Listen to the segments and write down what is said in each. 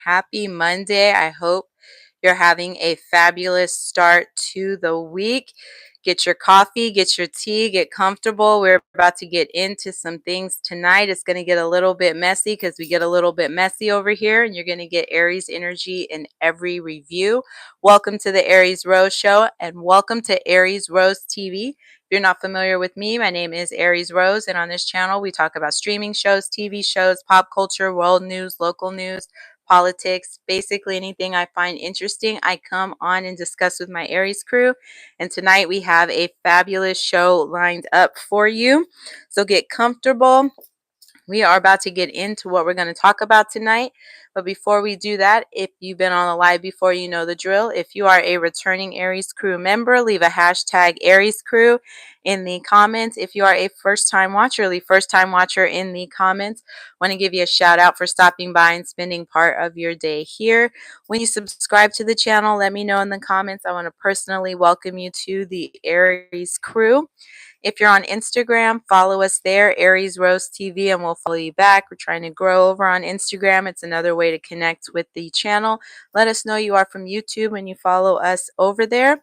Happy Monday. I hope you're having a fabulous start to the week. Get your coffee, get your tea, get comfortable. We're about to get into some things tonight. It's going to get a little bit messy because we get a little bit messy over here, and you're going to get Aries energy in every review. Welcome to the Aries Rose Show, and welcome to Aries Rose TV. If you're not familiar with me, my name is Aries Rose, and on this channel, we talk about streaming shows, TV shows, pop culture, world news, local news, politics, basically anything I find interesting, I come on and discuss with my Aries crew. And tonight we have a fabulous show lined up for you. So get comfortable. We are about to get into what we're going to talk about tonight. But before we do that, if you've been on the live before, you know the drill. If you are a returning Aries crew member, leave a hashtag Aries crew in the comments. If you are a first-time watcher, leave first-time watcher in the comments. Want to give you a shout out for stopping by and spending part of your day here. When you subscribe to the channel, let me know in the comments. I want to personally welcome you to the Aries crew. If you're on Instagram, follow us there, Aries Rose TV, and we'll follow you back. We're trying to grow over on Instagram. It's another way to connect with the channel. Let us know you are from YouTube when you follow us over there.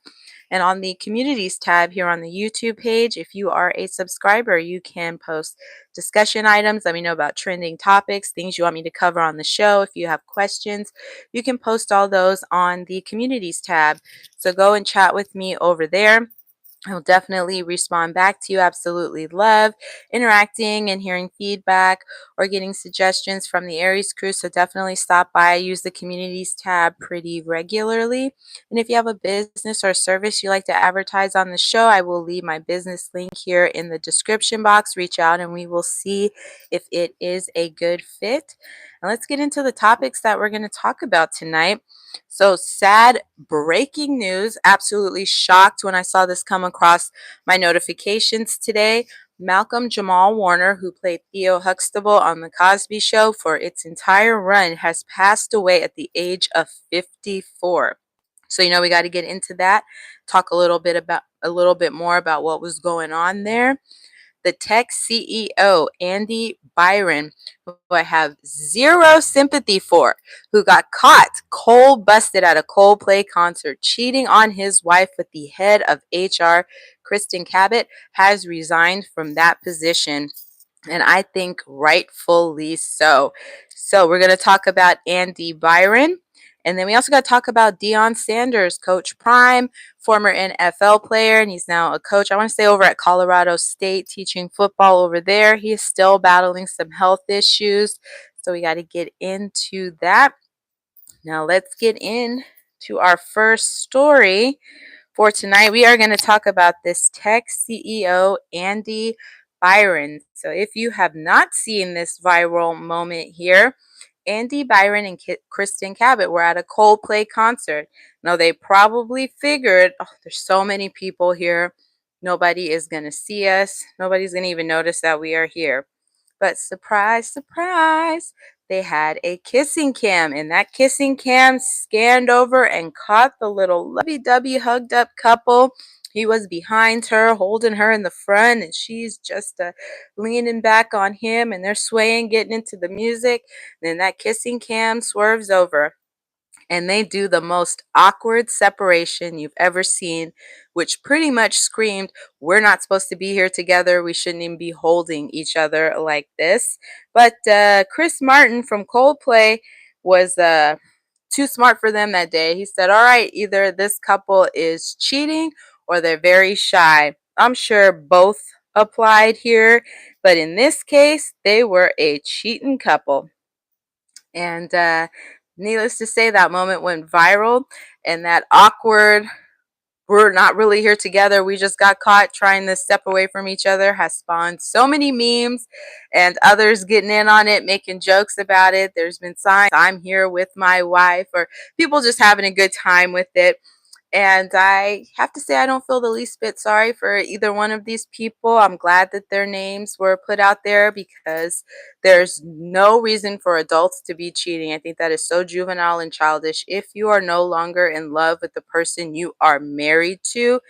And on the communities tab here on the YouTube page, if you are a subscriber, you can post discussion items. Let me know about trending topics, things you want me to cover on the show. If you have questions, you can post all those on the communities tab. So go and chat with me over there. I'll definitely respond back to you. Absolutely love interacting and hearing feedback or getting suggestions from the Aries crew. So definitely stop by. I use the communities tab pretty regularly. And if you have a business or service you like to advertise on the show, I will leave my business link here in the description box. Reach out and we will see if it is a good fit. And let's get into the topics that we're going to talk about tonight. So sad breaking news. Absolutely shocked when I saw this come across my notifications today. Malcolm-Jamal Warner, who played Theo Huxtable on The Cosby Show for its entire run, has passed away at the age of 54. So, we got to get into that, talk a little bit more about what was going on there. The tech CEO, Andy Byron, who I have zero sympathy for, who got caught cold busted at a Coldplay concert cheating on his wife with the head of HR, Kristen Cabot, has resigned from that position. And I think rightfully so. So we're going to talk about Andy Byron. And then we also got to talk about Deion Sanders, Coach Prime, former NFL player, and he's now a coach. I want to say over at Colorado State, teaching football over there. He is still battling some health issues. So we got to get into that. Now let's get into our first story for tonight. We are going to talk about this tech CEO, Andy Byron. So if you have not seen this viral moment here, Andy Byron and Kristen Cabot were at a Coldplay concert. Now, they probably figured, oh, there's so many people here. Nobody is going to see us. Nobody's going to even notice that we are here. But surprise, surprise, they had a kissing cam. And that kissing cam scanned over and caught the little lovey-dovey hugged up couple. He was behind her, holding her in the front, and she's just leaning back on him, and they're swaying, getting into the music. Then that kissing cam swerves over, and they do the most awkward separation you've ever seen, which pretty much screamed, we're not supposed to be here together. We shouldn't even be holding each other like this. But Chris Martin from Coldplay was too smart for them that day. He said, all right, either this couple is cheating or they're very shy. I'm sure both applied here, but in this case, they were a cheating couple. And needless to say, that moment went viral, and that awkward, we're not really here together, we just got caught trying to step away from each other, has spawned so many memes and others getting in on it, making jokes about it. There's been signs, I'm here with my wife, or people just having a good time with it. And I have to say, I don't feel the least bit sorry for either one of these people. I'm glad that their names were put out there because there's no reason for adults to be cheating. I think that is so juvenile and childish. If you are no longer in love with the person you are married to,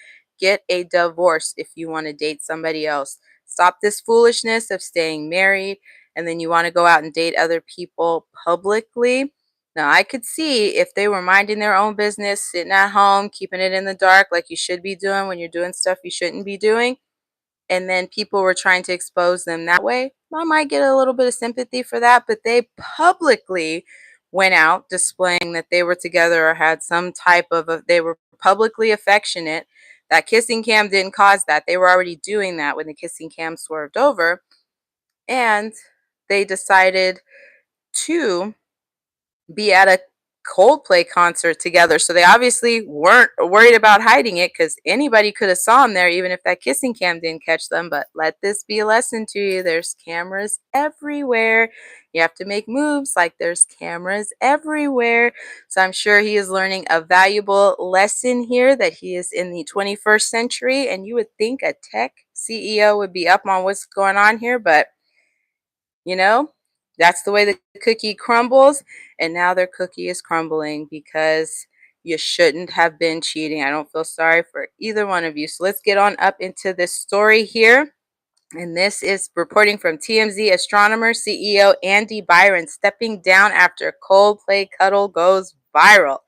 get a divorce if you want to date somebody else. Stop this foolishness of staying married and then you want to go out and date other people publicly. Now, I could see if they were minding their own business, sitting at home, keeping it in the dark like you should be doing when you're doing stuff you shouldn't be doing, and then people were trying to expose them that way, I might get a little bit of sympathy for that. But they publicly went out displaying that they were together or had some type of they were publicly affectionate. That kissing cam didn't cause that. They were already doing that when the kissing cam swerved over, and they decided to be at a Coldplay concert together. So they obviously weren't worried about hiding it, because anybody could have saw them there, even if that kissing cam didn't catch them. But let this be a lesson to you. There's cameras everywhere. You have to make moves like there's cameras everywhere. So I'm sure he is learning a valuable lesson here, that he is in the 21st century. And you would think a tech CEO would be up on what's going on here, but you know, that's the way the cookie crumbles. And now their cookie is crumbling because you shouldn't have been cheating. I don't feel sorry for either one of you. So let's get on up into this story here. And this is reporting from TMZ. Astronomer CEO Andy Byron stepping down after Coldplay cuddle goes viral.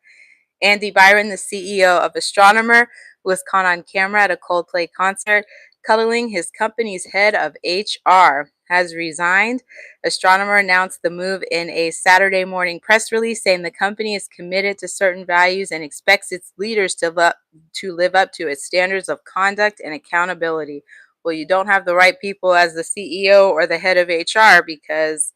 Andy Byron, the CEO of Astronomer, who was caught on camera at a Coldplay concert cuddling his company's head of HR, has resigned. Astronomer announced the move in a Saturday morning press release, saying the company is committed to certain values and expects its leaders to live up to its standards of conduct and accountability. Well, you don't have the right people as the CEO or the head of HR, because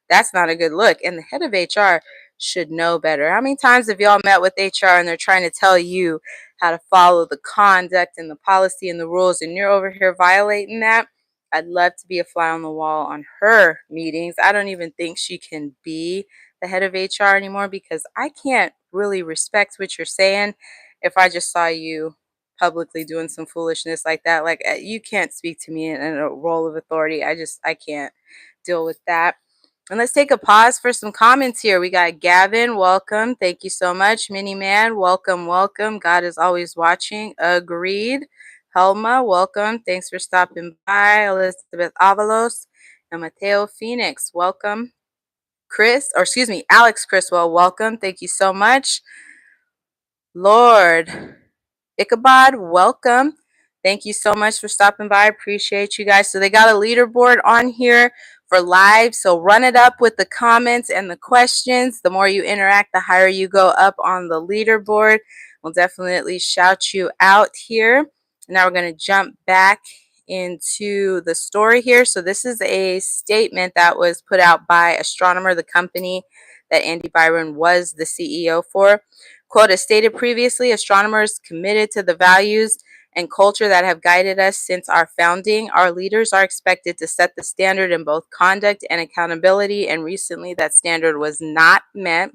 that's not a good look. And the head of HR should know better. How many times have y'all met with HR and they're trying to tell you how to follow the conduct and the policy and the rules, and you're over here violating that? I'd love to be a fly on the wall on her meetings. I don't even think she can be the head of HR anymore, because I can't really respect what you're saying if I just saw you publicly doing some foolishness like that. Like, you can't speak to me in a role of authority. I can't deal with that. And let's take a pause for some comments here. We got Gavin, welcome. Thank you so much. Mini Man, welcome, welcome. God is always watching. Agreed. Helma, welcome. Thanks for stopping by. Elizabeth Avalos and Mateo Phoenix, welcome. Alex Criswell, welcome. Thank you so much. Lord Ichabod, welcome. Thank you so much for stopping by. Appreciate you guys. So they got a leaderboard on here for live. So run it up with the comments and the questions. The more you interact, the higher you go up on the leaderboard. We'll definitely shout you out here. Now we're going to jump back into the story here. So this is a statement that was put out by Astronomer, the company that Andy Byron was the CEO for. Quote, as stated previously, Astronomers committed to the values and culture that have guided us since our founding. Our leaders are expected to set the standard in both conduct and accountability, and recently that standard was not met.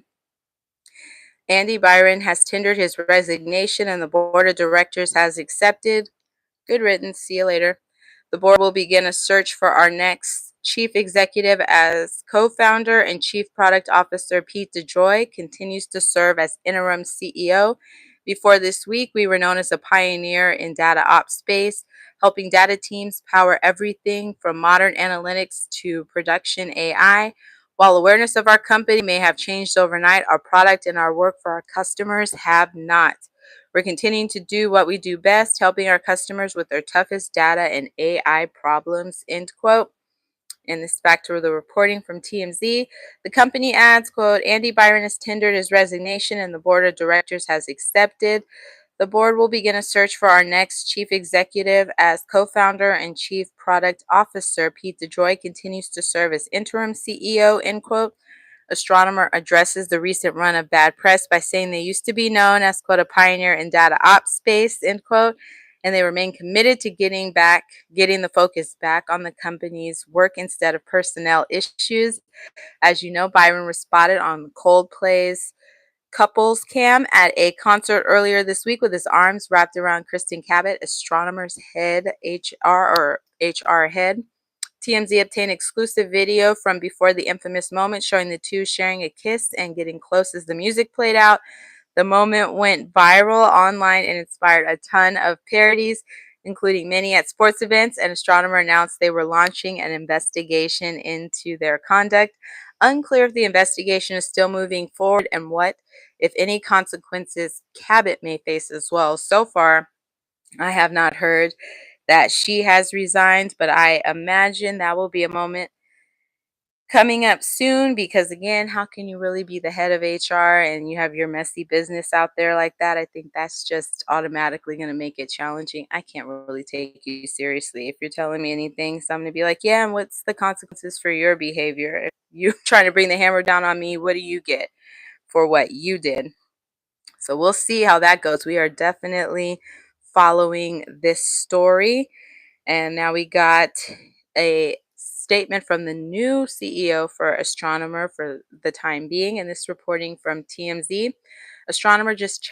Andy Byron has tendered his resignation, and the board of directors has accepted. Good riddance. See you later. The board will begin a search for our next chief executive, as co-founder and chief product officer Pete DeJoy continues to serve as interim CEO. Before this week, we were known as a pioneer in data ops space, helping data teams power everything from modern analytics to production AI. While awareness of our company may have changed overnight, our product and our work for our customers have not. We're continuing to do what we do best, helping our customers with their toughest data and AI problems, end quote. And this is back to the reporting from TMZ. The company adds, quote, Andy Byron has tendered his resignation and the board of directors has accepted. The board will begin a search for our next chief executive, as co-founder and chief product officer Pete DeJoy continues to serve as interim CEO, end quote. Astronomer addresses the recent run of bad press by saying they used to be known as, quote, a pioneer in data ops space, end quote, and they remain committed to getting the focus back on the company's work instead of personnel issues. As you know, Byron was spotted on Coldplay's couples cam at a concert earlier this week with his arms wrapped around Kristen Cabot, Astronomer's HR head. TMZ obtained exclusive video from before the infamous moment, showing the two sharing a kiss and getting close as the music played out. The moment went viral online and inspired a ton of parodies. including many at sports events. An astronomer announced they were launching an investigation into their conduct. Unclear if the investigation is still moving forward and what, if any, consequences Cabot may face as well. So far, I have not heard that she has resigned, but I imagine that will be a moment coming up soon because, again, how can you really be the head of HR and you have your messy business out there like that? I think that's just automatically going to make it challenging. I can't really take you seriously if you're telling me anything. So I'm going to be like, yeah, and what's the consequences for your behavior? If you're trying to bring the hammer down on me, what do you get for what you did? So we'll see how that goes. We are definitely following this story. And now we got a statement from the new CEO for Astronomer for the time being, and this reporting from TMZ. Astronomer just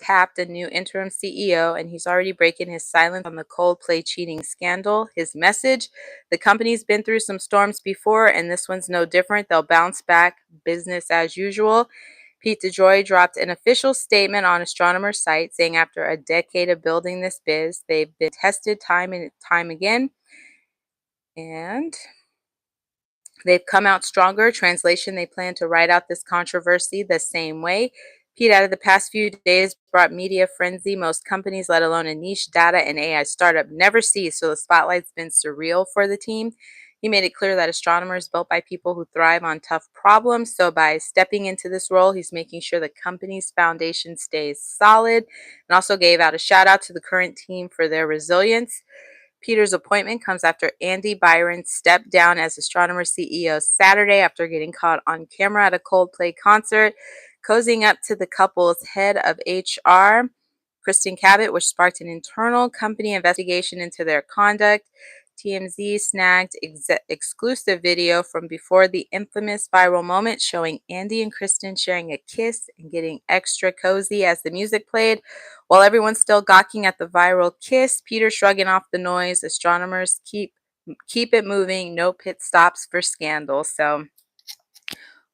tapped a new interim CEO, and he's already breaking his silence on the Coldplay cheating scandal. His message: the company's been through some storms before, and this one's no different. They'll bounce back, business as usual. Pete DeJoy dropped an official statement on Astronomer's site saying after a decade of building this biz, they've been tested time and time again, and they've come out stronger. Translation: they plan to ride out this controversy the same way. Pete added the past few days brought media frenzy most companies, let alone a niche data and AI startup, never see, so the spotlight's been surreal for the team. He made it clear that Astronomer is built by people who thrive on tough problems, so by stepping into this role, he's making sure the company's foundation stays solid, and also gave out a shout out to the current team for their resilience. Peter's appointment comes after Andy Byron stepped down as Astronomer CEO Saturday after getting caught on camera at a Coldplay concert, cozying up to the couple's head of HR, Kristen Cabot, which sparked an internal company investigation into their conduct. TMZ snagged exclusive video from before the infamous viral moment showing Andy and Kristen sharing a kiss and getting extra cozy as the music played. While everyone's still gawking at the viral kiss, Peter shrugging off the noise. Astronomers keep it moving. No pit stops for scandal. So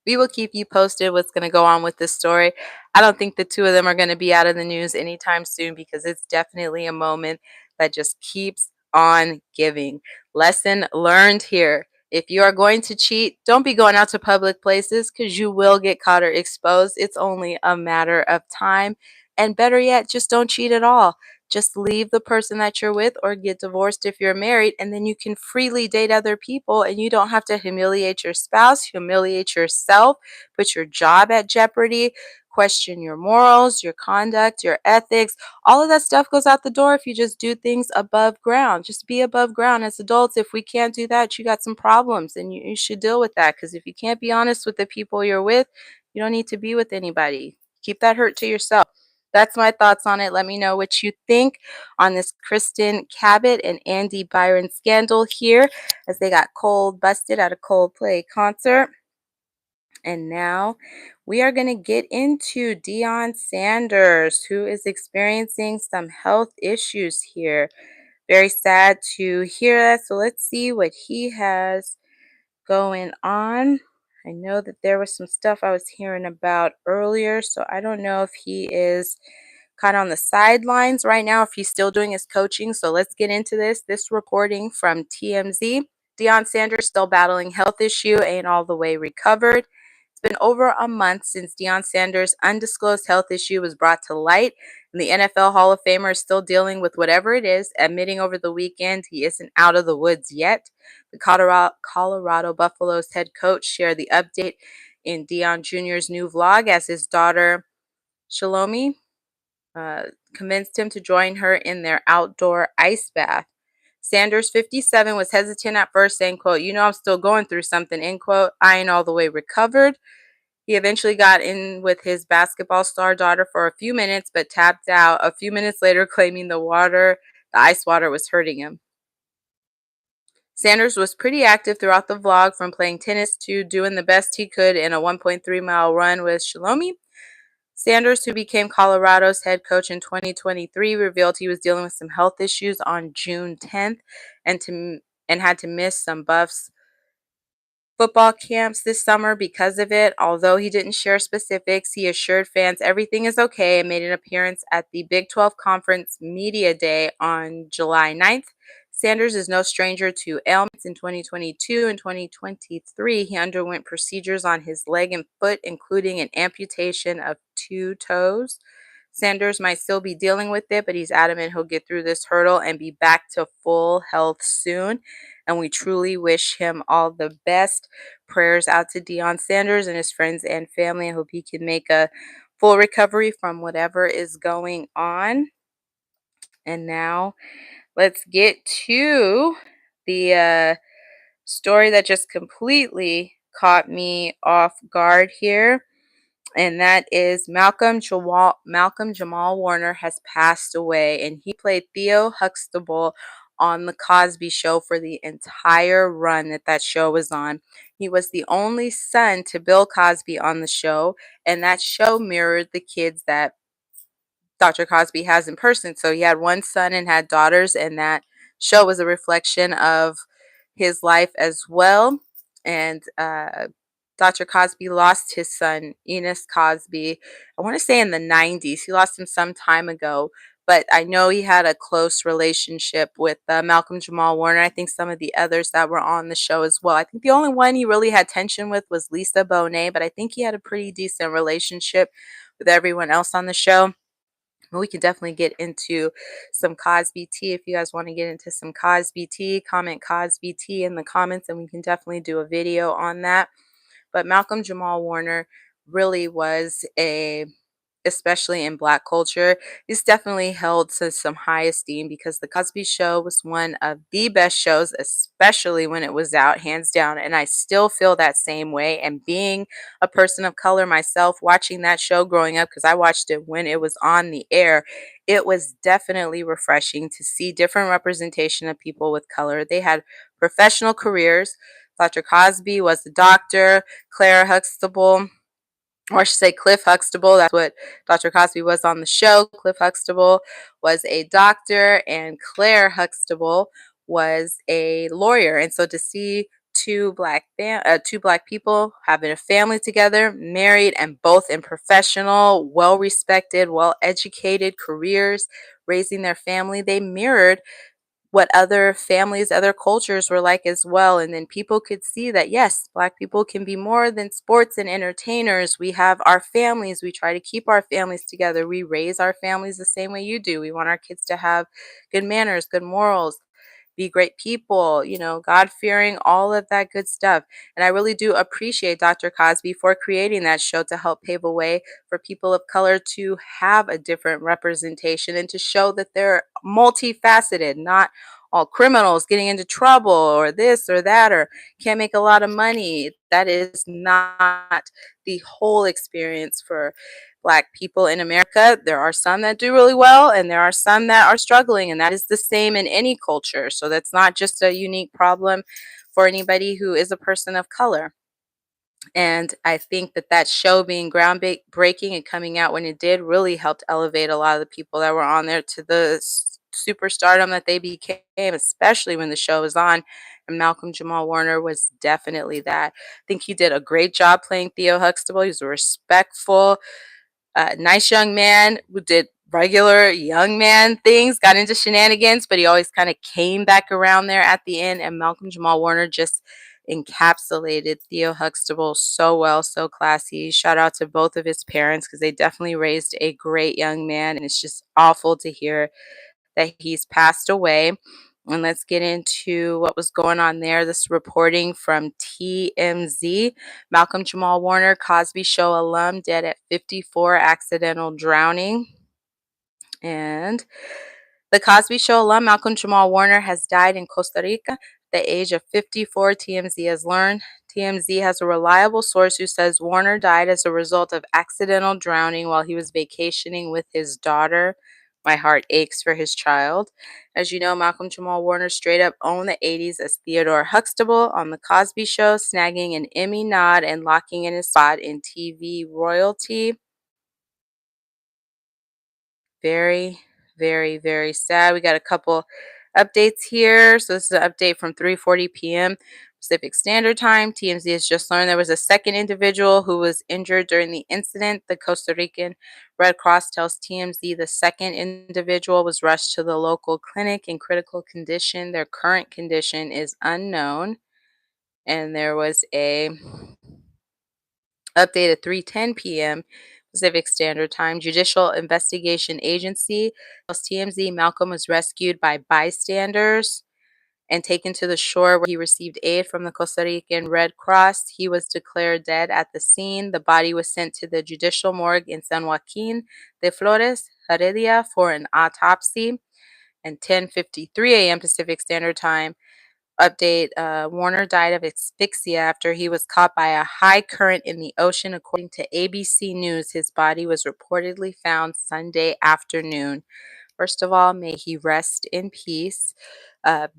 we will keep you posted what's going to go on with this story. I don't think the two of them are going to be out of the news anytime soon because it's definitely a moment that just keeps on giving. Lesson learned here. If you are going to cheat, don't be going out to public places because you will get caught or exposed. It's only a matter of time. And better yet, just don't cheat at all. Just leave the person that you're with or get divorced if you're married, and then you can freely date other people and you don't have to humiliate your spouse, humiliate yourself, put your job at jeopardy, question your morals, your conduct, your ethics. All of that stuff goes out the door if you just do things above ground. Just be above ground. As adults, if we can't do that, you got some problems and you should deal with that, because if you can't be honest with the people you're with, you don't need to be with anybody. Keep that hurt to yourself. That's my thoughts on it. Let me know what you think on this Kristen Cabot and Andy Byron scandal here, as they got busted at a Coldplay concert. And now we are going to get into Deion Sanders, who is experiencing some health issues here. Very sad to hear that. So let's see what he has going on. I know that there was some stuff I was hearing about earlier, so I don't know if he is kind of on the sidelines right now, if he's still doing his coaching. So let's get into this. This reporting from TMZ. Deion Sanders still battling health issue, ain't all the way recovered. It's been over a month since Deion Sanders' undisclosed health issue was brought to light, and the NFL Hall of Famer is still dealing with whatever it is, admitting over the weekend he isn't out of the woods yet. The Colorado Buffaloes head coach shared the update in Deion Jr.'s new vlog as his daughter, Shalomi, convinced him to join her in their outdoor ice bath. Sanders, 57, was hesitant at first, saying, quote, I'm still going through something, end quote. I ain't all the way recovered. He eventually got in with his basketball star daughter for a few minutes, but tapped out a few minutes later, claiming the ice water was hurting him. Sanders was pretty active throughout the vlog, from playing tennis to doing the best he could in a 1.3-mile run with Shalomi. Sanders, who became Colorado's head coach in 2023, revealed he was dealing with some health issues on June 10th and had to miss some buffs football camps this summer because of it. Although he didn't share specifics, he assured fans everything is okay and made an appearance at the Big 12 Conference Media Day on July 9th. Sanders is no stranger to ailments. In 2022 and 2023, he underwent procedures on his leg and foot, including an amputation of 2 toes. Sanders might still be dealing with it, but he's adamant he'll get through this hurdle and be back to full health soon. And we truly wish him all the best. Prayers out to Deion Sanders and his friends and family. I hope he can make a full recovery from whatever is going on. And now let's get to the story that just completely caught me off guard here, and that is Malcolm-Jamal Warner has passed away, and he played Theo Huxtable on the Cosby Show for the entire run that show was on. He was the only son to Bill Cosby on the show, and that show mirrored the kids that Dr. Cosby has in person. So he had one son and had daughters, and that show was a reflection of his life as well. And Dr. Cosby lost his son, Enos Cosby, I want to say in the 90s. He lost him some time ago, but I know he had a close relationship with Malcolm-Jamal Warner. I think some of the others that were on the show as well. I think the only one he really had tension with was Lisa Bonet, but I think he had a pretty decent relationship with everyone else on the show. We can definitely get into some Cosby tea. If you guys want to get into some Cosby tea, comment Cosby tea in the comments, and we can definitely do a video on that. But Malcolm-Jamal Warner really was especially in Black culture, is definitely held to some high esteem because The Cosby Show was one of the best shows, especially when it was out, hands down. And I still feel that same way. And being a person of color myself, watching that show growing up, because I watched it when it was on the air, it was definitely refreshing to see different representation of people with color. They had professional careers. Dr. Cosby was a doctor, Claire Huxtable, or I should say Cliff Huxtable. That's what Dr. Cosby was on the show. Cliff Huxtable was a doctor, and Claire Huxtable was a lawyer. And so to see two black people having a family together, married, and both in professional, well-respected, well-educated careers, raising their family, they mirrored what other families, other cultures were like as well. And then people could see that, yes, Black people can be more than sports and entertainers. We have our families. We try to keep our families together. We raise our families the same way you do. We want our kids to have good manners, good morals, be great people, God fearing, all of that good stuff. And I really do appreciate Dr. Cosby for creating that show to help pave a way for people of color to have a different representation and to show that they're multifaceted, not all criminals getting into trouble or this or that or can't make a lot of money. That is not the whole experience for Black people in America. There are some that do really well, and there are some that are struggling, and that is the same in any culture. So that's not just a unique problem for anybody who is a person of color. And I think that show being groundbreaking and coming out when it did really helped elevate a lot of the people that were on there to the superstardom that they became, especially when the show was on. And Malcolm-Jamal Warner was definitely that. I think he did a great job playing Theo Huxtable. He was respectful, nice young man who did regular young man things, got into shenanigans, but he always kind of came back around there at the end. And Malcolm-Jamal Warner just encapsulated Theo Huxtable so well, so classy. Shout out to both of his parents because they definitely raised a great young man. And it's just awful to hear that he's passed away. And let's get into what was going on there. This reporting from TMZ. Malcolm-Jamal Warner, Cosby Show alum, dead at 54, accidental drowning. And the Cosby Show alum Malcolm-Jamal Warner has died in Costa Rica at the age of 54, TMZ has learned. TMZ has a reliable source who says Warner died as a result of accidental drowning while he was vacationing with his daughter. My heart aches for his child. As you know, Malcolm-Jamal Warner straight up owned the 80s as Theodore Huxtable on The Cosby Show, snagging an Emmy nod and locking in his spot in TV royalty. Very, very, very sad. We got a couple updates here. So this is an update from 3:40 p.m. Pacific Standard Time. TMZ has just learned there was a second individual who was injured during the incident. The Costa Rican Red Cross tells TMZ the second individual was rushed to the local clinic in critical condition. Their current condition is unknown. And there was a update at 3:10 p.m. Pacific Standard Time. Judicial Investigation Agency tells TMZ Malcolm was rescued by bystanders and taken to the shore where he received aid from the Costa Rican Red Cross. He was declared dead at the scene. The body was sent to the judicial morgue in San Joaquin de Flores, Heredia, for an autopsy. And 10:53 a.m. Pacific Standard Time. Update, Warner died of asphyxia after he was caught by a high current in the ocean. According to ABC News, his body was reportedly found Sunday afternoon. First of all, may he rest in peace.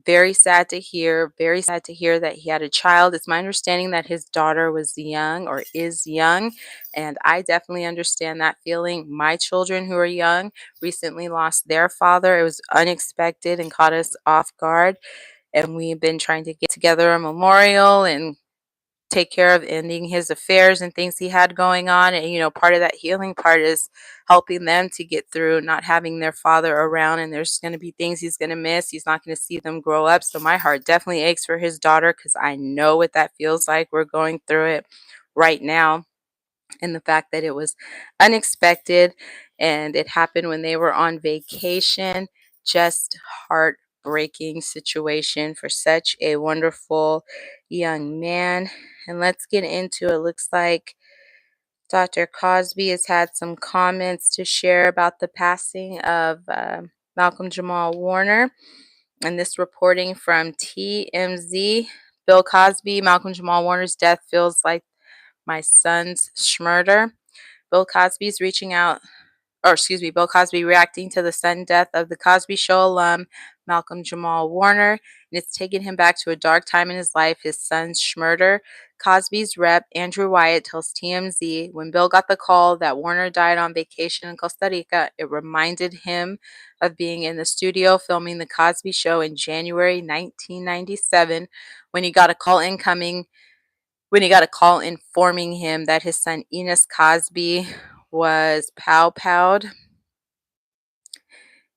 Very sad to hear. Very sad to hear that he had a child. It's my understanding that his daughter was young or is young, and I definitely understand that feeling. My children, who are young, recently lost their father. It was unexpected and caught us off guard, and we've been trying to get together a memorial and take care of ending his affairs and things he had going on. And, part of that healing part is helping them to get through not having their father around. And there's going to be things he's going to miss. He's not going to see them grow up. So my heart definitely aches for his daughter because I know what that feels like. We're going through it right now. And the fact that it was unexpected and it happened when they were on vacation, just heartbreaking situation for such a wonderful young man. And let's get into it. Looks like Dr. Cosby has had some comments to share about the passing of Malcolm-Jamal Warner. And this reporting from TMZ. Bill Cosby, Malcolm-Jamal Warner's death feels like my son's schmurder. Bill Cosby reacting to the sudden death of the Cosby Show alum Malcolm-Jamal Warner, and it's taken him back to a dark time in his life, his son's schmurder. Cosby's rep, Andrew Wyatt, tells TMZ when Bill got the call that Warner died on vacation in Costa Rica, it reminded him of being in the studio filming The Cosby Show in January 1997 when he got a call informing him that his son Enos Cosby was pow-powed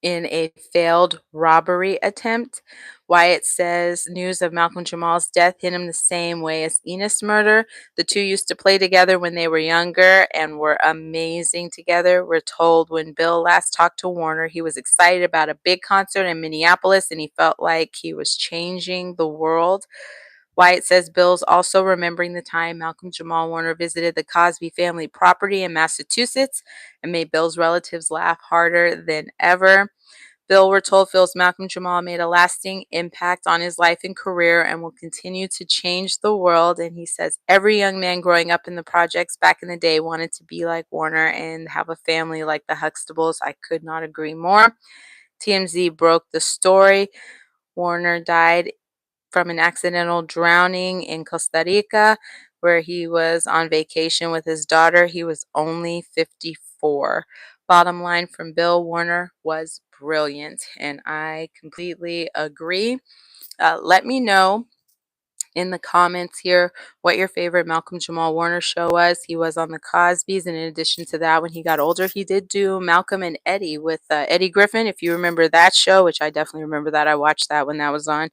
in a failed robbery attempt. Wyatt says news of Malcolm Jamal's death hit him the same way as Enos' murder. The two used to play together when they were younger and were amazing together. We're told when Bill last talked to Warner, he was excited about a big concert in Minneapolis and he felt like he was changing the world. Wyatt says Bill's also remembering the time Malcolm-Jamal Warner visited the Cosby family property in Massachusetts and made Bill's relatives laugh harder than ever. Bill, we're told, feels Malcolm-Jamal made a lasting impact on his life and career and will continue to change the world. And he says every young man growing up in the projects back in the day wanted to be like Warner and have a family like the Huxtables. I could not agree more. TMZ broke the story. Warner died from an accidental drowning in Costa Rica, where he was on vacation with his daughter. He was only 54. Bottom line from Bill, Warner was brilliant, and I completely agree. Let me know in the comments here what your favorite Malcolm-Jamal Warner show was. He was on the Cosbys, and in addition to that, when he got older, he did do Malcolm and Eddie with Eddie Griffin. If you remember that show, which I definitely remember that. I watched that when that was on.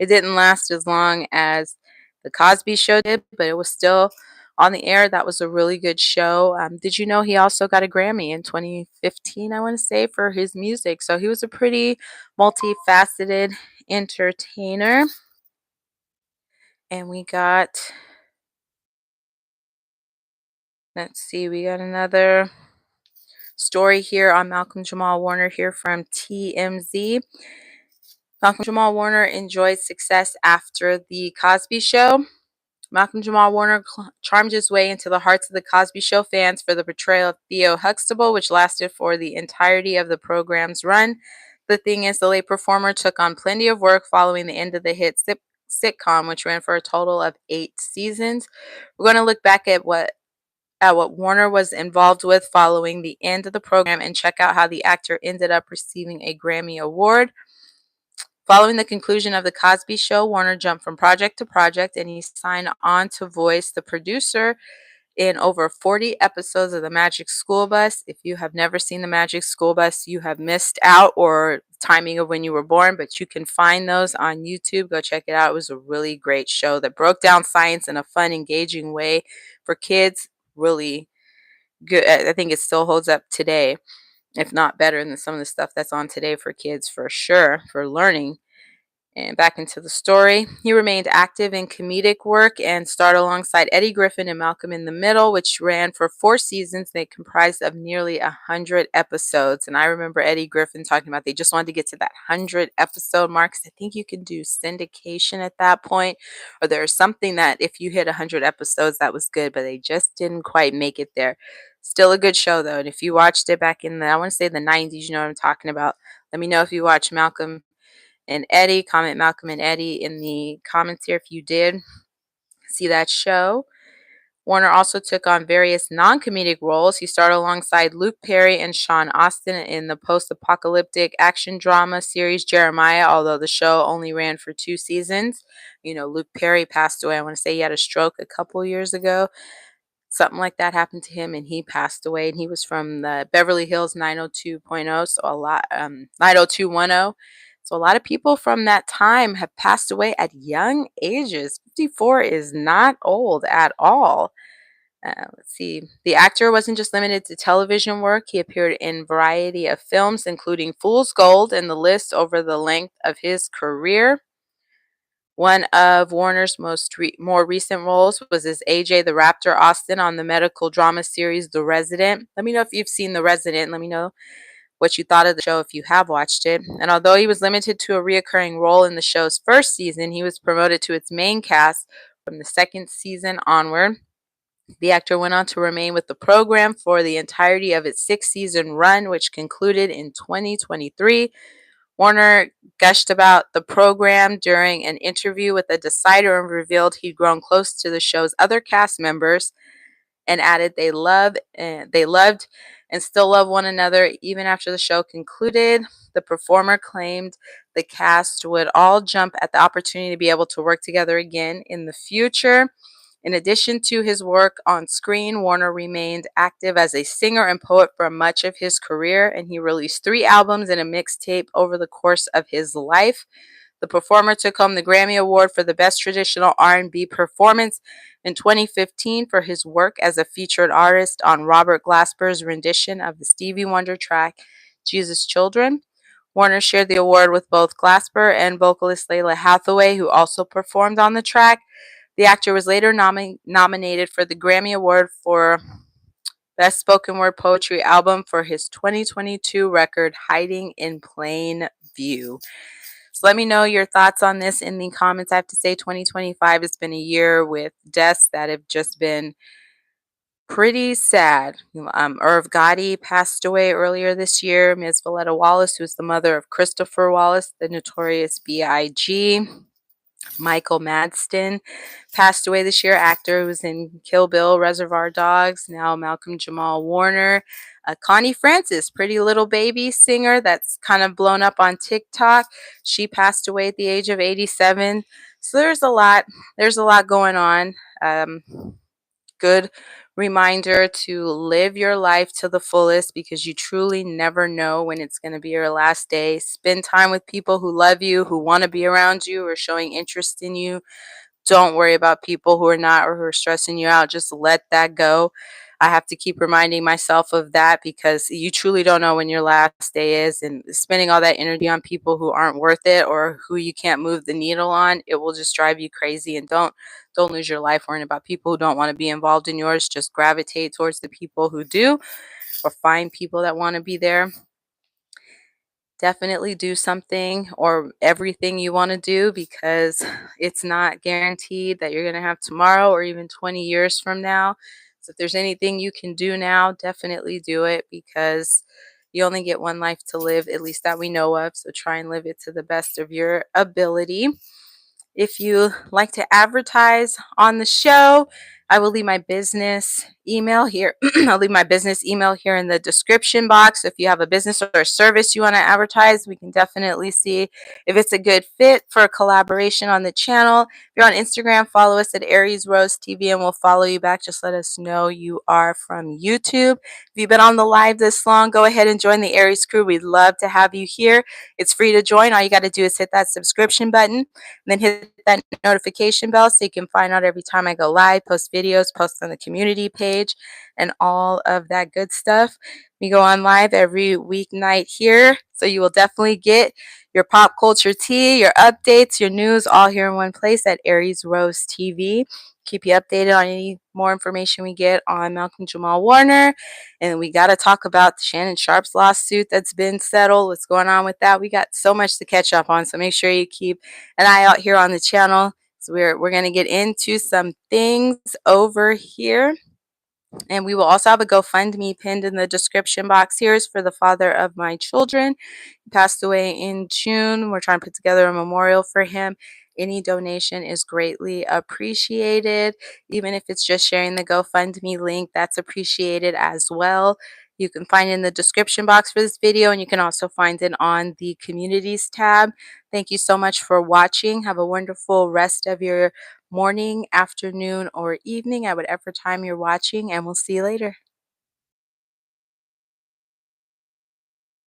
It didn't last as long as the Cosby Show did, but it was still on the air. That was a really good show. Did you know he also got a Grammy in 2015, I want to say, for his music? So he was a pretty multifaceted entertainer. And we got, let's see, we got another story here on Malcolm-Jamal Warner here from TMZ. Malcolm-Jamal Warner enjoyed success after the Cosby Show. Malcolm-Jamal Warner charmed his way into the hearts of the Cosby Show fans for the portrayal of Theo Huxtable, which lasted for the entirety of the program's run. The thing is, the late performer took on plenty of work following the end of the hit sitcom, which ran for a total of 8 seasons. We're going to look back at what Warner was involved with following the end of the program and check out how the actor ended up receiving a Grammy Award. Following the conclusion of The Cosby Show, Warner jumped from project to project and he signed on to voice the producer in over 40 episodes of The Magic School Bus. If you have never seen The Magic School Bus, you have missed out, or timing of when you were born, but you can find those on YouTube. Go check it out. It was a really great show that broke down science in a fun, engaging way for kids. Really good. I think it still holds up today, if not better than some of the stuff that's on today for kids, for sure, for learning. And back into the story, he remained active in comedic work and starred alongside Eddie Griffin and Malcolm in the Middle, which ran for 4 seasons. They comprised of nearly 100 episodes. And I remember Eddie Griffin talking about they just wanted to get to that 100 episode mark, because I think you can do syndication at that point, or there's something that if you hit 100 episodes, that was good, but they just didn't quite make it there. Still a good show, though. And if you watched it back in I want to say the 90s, you know what I'm talking about. Let me know if you watch Malcolm and Eddie. Comment Malcolm and Eddie in the comments here if you did see that show. Warner also took on various non-comedic roles. He starred alongside Luke Perry and Sean Astin in the post-apocalyptic action drama series Jeremiah, although the show only ran for 2 seasons. You know, Luke Perry passed away. I want to say he had a stroke a couple years ago. Something like that happened to him and he passed away, and he was from the Beverly Hills 90210, so a lot 90210. So a lot of people from that time have passed away at young ages. 54 is not old at all. Let's see. The actor wasn't just limited to television work. He appeared in a variety of films, including Fool's Gold and The List, over the length of his career. One of Warner's more recent roles was as AJ the Raptor Austin on the medical drama series The Resident. Let me know if you've seen The Resident. Let me know what you thought of the show if you have watched it. And although he was limited to a reoccurring role in the show's first season, he was promoted to its main cast from the second season onward. The actor went on to remain with the program for the entirety of its 6-season run, which concluded in 2023. Warner gushed about the program during an interview with The Decider and revealed he'd grown close to the show's other cast members, and added they loved and still love one another even after the show concluded. The performer claimed the cast would all jump at the opportunity to be able to work together again in the future. In addition to his work on screen, Warner remained active as a singer and poet for much of his career, and he released 3 albums and a mixtape over the course of his life. The performer took home the Grammy Award for the Best Traditional R&B Performance in 2015 for his work as a featured artist on Robert Glasper's rendition of the Stevie Wonder track, Jesus Children. Warner shared the award with both Glasper and vocalist Lalah Hathaway, who also performed on the track. The actor was later nominated for the Grammy Award for Best Spoken Word Poetry Album for his 2022 record, Hiding in Plain View. So let me know your thoughts on this in the comments. I have to say 2025 has been a year with deaths that have just been pretty sad. Irv Gotti passed away earlier this year. Ms. Valletta Wallace, who's the mother of Christopher Wallace, the notorious B.I.G. Michael Madsen passed away this year, actor who was in Kill Bill, Reservoir Dogs, now Malcolm-Jamal Warner. Connie Francis, Pretty Little Baby singer that's kind of blown up on TikTok. She passed away at the age of 87. So there's a lot going on. Good reminder to live your life to the fullest, because you truly never know when it's going to be your last day. Spend time with people who love you, who want to be around you, or showing interest in you. Don't worry about people who are not, or who are stressing you out. Just let that go. I have to keep reminding myself of that, because you truly don't know when your last day is, and spending all that energy on people who aren't worth it or who you can't move the needle on, it will just drive you crazy. And don't lose your life worrying about people who don't want to be involved in yours. Just gravitate towards the people who do, or find people that want to be there. Definitely do something or everything you want to do, because it's not guaranteed that you're going to have tomorrow or even 20 years from now. So if there's anything you can do now, definitely do it, because you only get one life to live, at least that we know of. So try and live it to the best of your ability. If you like to advertise on the show, I will leave my business email here. I'll leave my business email here in the description box. So if you have a business or a service you want to advertise, we can definitely see if it's a good fit for a collaboration on the channel. If you're on Instagram, follow us at Aries Rose TV and we'll follow you back. Just let us know you are from YouTube. If you've been on the live this long, go ahead and join the Aries crew. We'd love to have you here. It's free to join. All you got to do is hit that subscription button and then hit that notification bell so you can find out every time I go live, post videos, post on the community page, and all of that good stuff. We go on live every weeknight here, so you will definitely get your pop culture tea, your updates, your news, all here in one place at Aries Rose TV. Keep you updated on any more information we get on Malcolm-Jamal Warner. And we got to talk about Shannon Sharpe's lawsuit that's been settled. What's going on with that? We got so much to catch up on, so make sure you keep an eye out here on the channel. So we're going to get into some things over here. And we will also have a GoFundMe pinned in the description box. Here's for the father of my children. He passed away in June. We're trying to put together a memorial for him. Any donation is greatly appreciated. Even if it's just sharing the GoFundMe link, that's appreciated as well. You can find it in the description box for this video, and you can also find it on the communities tab. Thank you so much for watching. Have a wonderful rest of your morning, afternoon, or evening at whatever time you're watching, and we'll see you later.